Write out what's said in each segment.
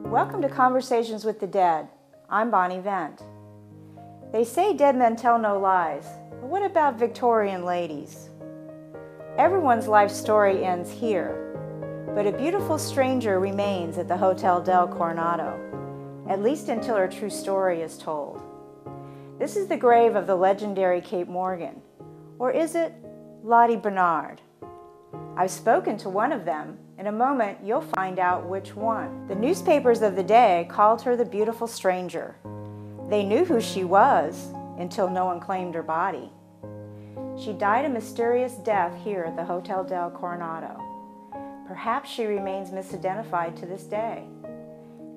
Welcome to Conversations with the Dead. I'm Bonnie Vent. They say dead men tell no lies, but what about Victorian ladies? Everyone's life story ends here, but a beautiful stranger remains at the Hotel del Coronado, at least until her true story is told. This is the grave of the legendary Kate Morgan, or is it Lodi Bernard? I've spoken to one of them. In a moment, you'll find out which one. The newspapers of the day called her the beautiful stranger. They knew who she was until no one claimed her body. She died a mysterious death here at the Hotel del Coronado. Perhaps she remains misidentified to this day.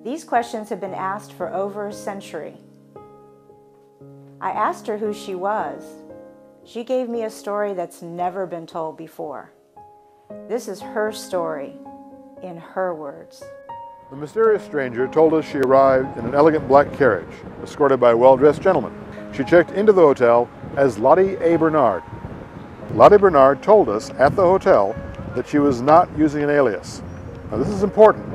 These questions have been asked for over a century. I asked her who she was. She gave me a story that's never been told before. This is her story, in her words. The mysterious stranger told us she arrived in an elegant black carriage, escorted by a well-dressed gentleman. She checked into the hotel as Lodi A. Bernard. Lodi Bernard told us at the hotel that she was not using an alias. Now this is important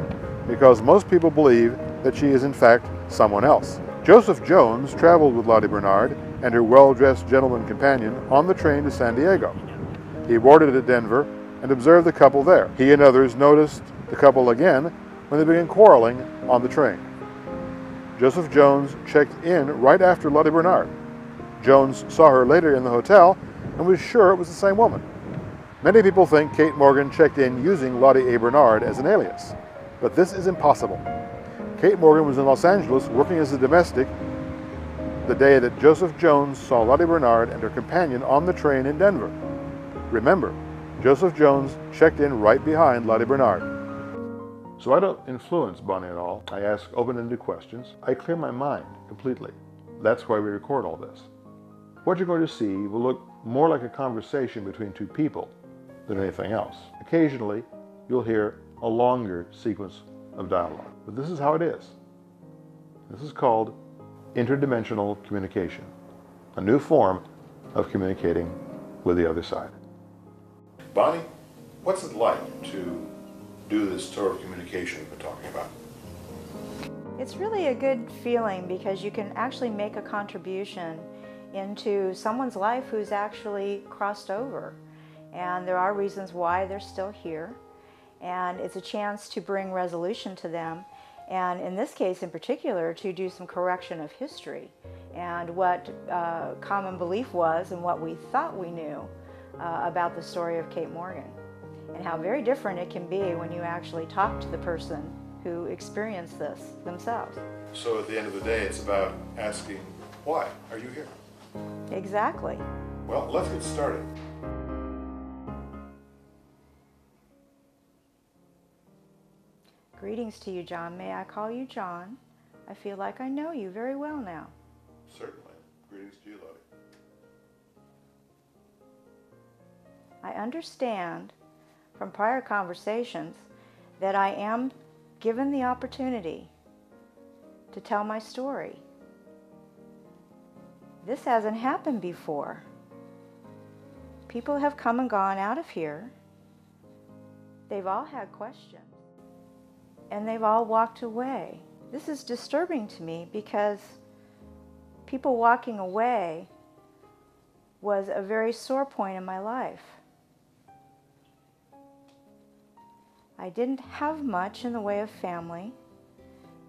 because most people believe that she is in fact someone else. Joseph Jones traveled with Lodi Bernard and her well-dressed gentleman companion on the train to San Diego. He boarded at Denver and observed the couple there. He and others noticed the couple again when they began quarreling on the train. Joseph Jones checked in right after Lodi Bernard. Jones saw her later in the hotel and was sure it was the same woman. Many people think Kate Morgan checked in using Lodi A. Bernard as an alias, but this is impossible. Kate Morgan was in Los Angeles working as a domestic the day that Joseph Jones saw Lodi Bernard and her companion on the train in Denver. Remember, Joseph Jones checked in right behind Lodi Bernard. So I don't influence Bonnie at all. I ask open-ended questions. I clear my mind completely. That's why we record all this. What you're going to see will look more like a conversation between two people than anything else. Occasionally, you'll hear a longer sequence of dialogue. But this is how it is. This is called interdimensional communication, a new form of communicating with the other side. Bonnie, what's it like to do this tour of communication we've been talking about? It's really a good feeling because you can actually make a contribution into someone's life who's actually crossed over. And there are reasons why they're still here. And it's a chance to bring resolution to them. And in this case in particular, to do some correction of history and what common belief was and what we thought we knew about the story of Kate Morgan, and how very different it can be when you actually talk to the person who experienced this themselves. So at the end of the day, it's about asking, why are you here? Exactly. Well, let's get started. Greetings to you, John. May I call you John? I feel like I know you very well now. Certainly. Greetings to you, Lodi. I understand from prior conversations that I am given the opportunity to tell my story. This hasn't happened before. People have come and gone out of here. They've all had questions, and they've all walked away. This is disturbing to me because people walking away was a very sore point in my life. I didn't have much in the way of family,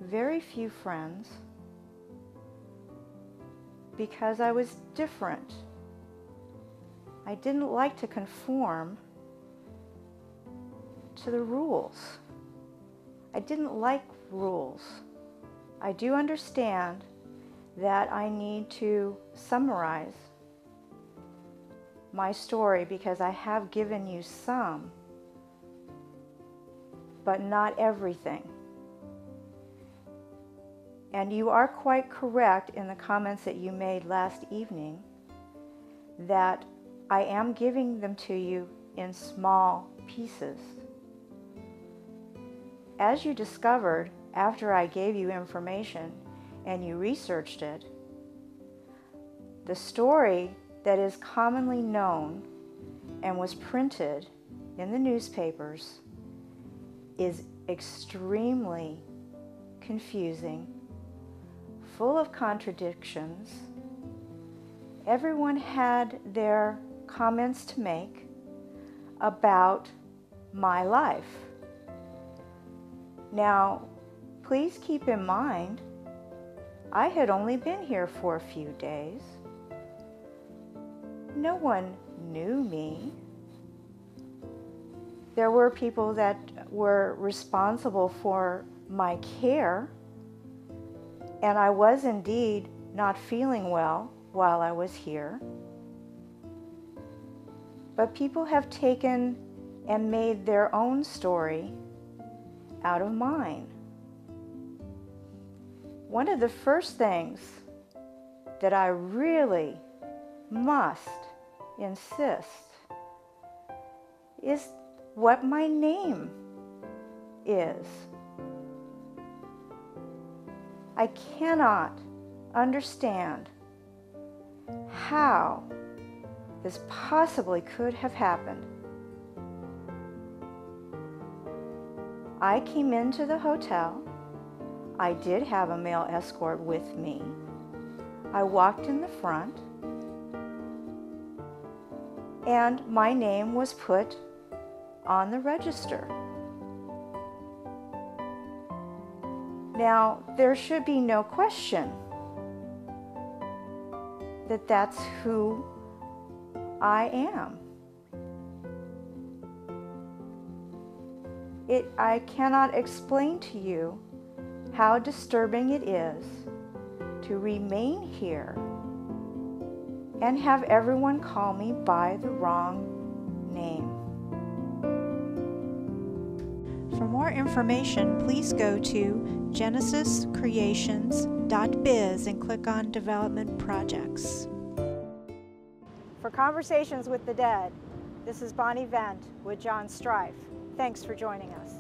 very few friends, because I was different. I didn't like to conform to the rules. I didn't like rules. I do understand that I need to summarize my story because I have given you some, but not everything. And you are quite correct in the comments that you made last evening that I am giving them to you in small pieces. As you discovered after I gave you information and you researched it, the story that is commonly known and was printed in the newspapers is extremely confusing, full of contradictions. Everyone had their comments to make about my life. Now, please keep in mind, I had only been here for a few days. No one knew me. There were people that were responsible for my care, and I was indeed not feeling well while I was here. But people have taken and made their own story out of mine. One of the first things that I really must insist is what my name is. I cannot understand how this possibly could have happened. I came into the hotel. I did have a male escort with me. I walked in the front, and my name was put on the register. Now, there should be no question that that's who I am. I cannot explain to you how disturbing it is to remain here and have everyone call me by the wrong name. For more information, please go to genesiscreations.biz and click on Development Projects. For Conversations with the Dead, this is Bonnie Vent with John Strife. Thanks for joining us.